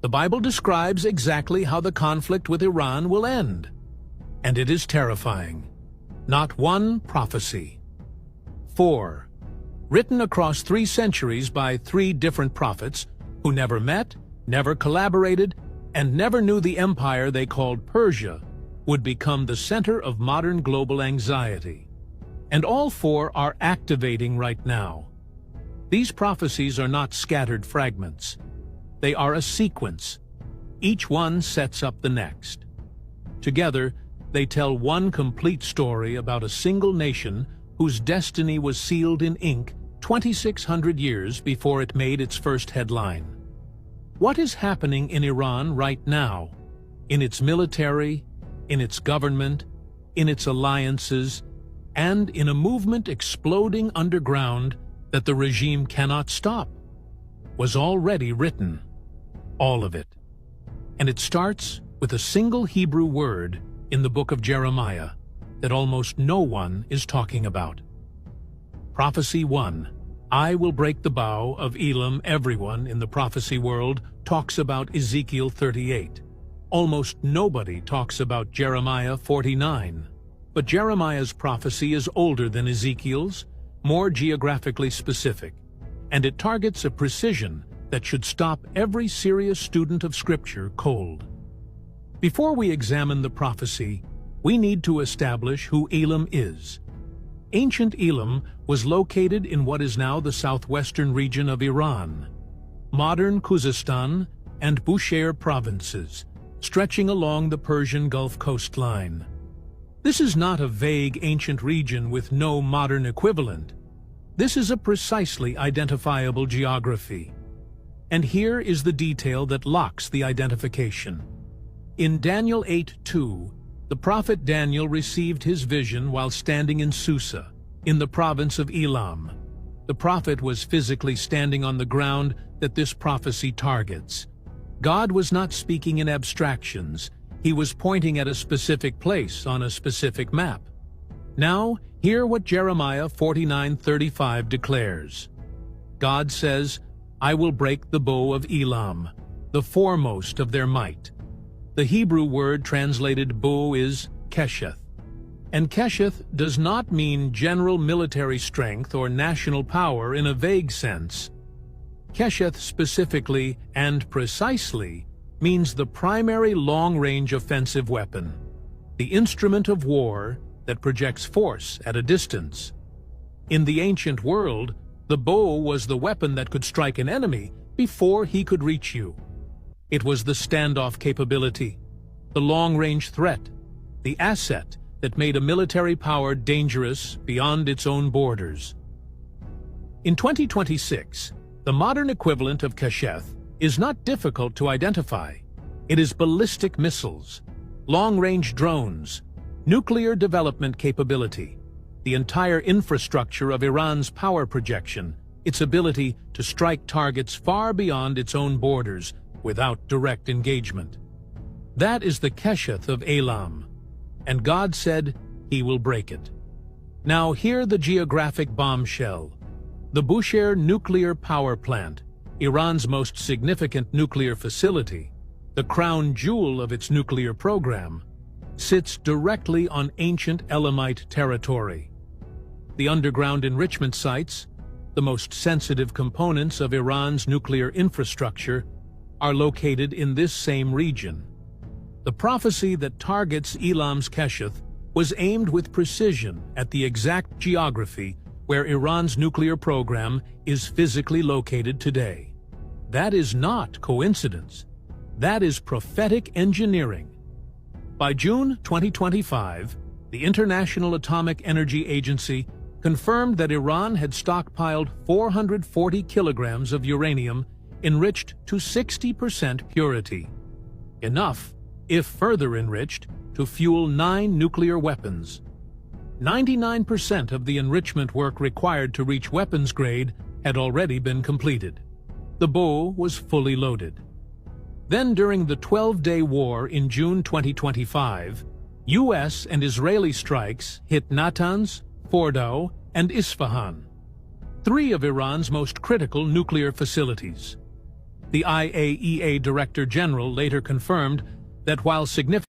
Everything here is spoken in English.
The Bible describes exactly how the conflict with Iran will end. And it is terrifying. Not one prophecy. 4. Written across 3 centuries by 3 different prophets who never met, never collaborated, and never knew the empire they called Persia would become the center of modern global anxiety. And all 4 are activating right now. These prophecies are not scattered fragments. They are a sequence. Each one sets up the next. Together, they tell one complete story about a single nation whose destiny was sealed in ink 2,600 years before it made its first headline. What is happening in Iran right now? In its military, in its government, in its alliances, and in a movement exploding underground that the regime cannot stop, was already written. All of it. And it starts with a single Hebrew word in the book of Jeremiah that almost no one is talking about. Prophecy 1. I will break the bow of Elam. Everyone in the prophecy world talks about Ezekiel 38. Almost nobody talks about Jeremiah 49. But Jeremiah's prophecy is older than Ezekiel's, more geographically specific, and it targets a precision that should stop every serious student of Scripture cold. Before we examine the prophecy, we need to establish who Elam is. Ancient Elam was located in what is now the southwestern region of Iran, modern Khuzestan and Bushehr provinces, stretching along the Persian Gulf coastline. This is not a vague ancient region with no modern equivalent. This is a precisely identifiable geography. And here is the detail that locks the identification. In Daniel 8:2, the prophet Daniel received his vision while standing in Susa, in the province of Elam. The prophet was physically standing on the ground that this prophecy targets. God was not speaking in abstractions. He was pointing at a specific place on a specific map. Now, hear what Jeremiah 49:35 declares. God says, I will break the bow of Elam, the foremost of their might. The Hebrew word translated bow is kesheth. And kesheth does not mean general military strength or national power in a vague sense. Kesheth specifically and precisely means the primary long-range offensive weapon, the instrument of war that projects force at a distance. In the ancient world, the bow was the weapon that could strike an enemy before he could reach you. It was the standoff capability, the long-range threat, the asset that made a military power dangerous beyond its own borders. In 2026, the modern equivalent of Kesheth is not difficult to identify. It is ballistic missiles, long-range drones, nuclear development capability, the entire infrastructure of Iran's power projection, its ability to strike targets far beyond its own borders without direct engagement. That is the Kesheth of Elam, and God said he will break it. Now hear the geographic bombshell. The Bushehr nuclear power plant, Iran's most significant nuclear facility, the crown jewel of its nuclear program, sits directly on ancient Elamite territory. The underground enrichment sites, the most sensitive components of Iran's nuclear infrastructure, are located in this same region. The prophecy that targets Elam's Kesheth was aimed with precision at the exact geography where Iran's nuclear program is physically located today. That is not coincidence. That is prophetic engineering. By June 2025, the International Atomic Energy Agency confirmed that Iran had stockpiled 440 kilograms of uranium enriched to 60% purity. Enough, if further enriched, to fuel 9 nuclear weapons. 99% of the enrichment work required to reach weapons grade had already been completed. The bow was fully loaded. Then during the 12-day war in June 2025, U.S. and Israeli strikes hit Natanz, Fordow, and Isfahan, 3 of Iran's most critical nuclear facilities. The IAEA Director General later confirmed that while significant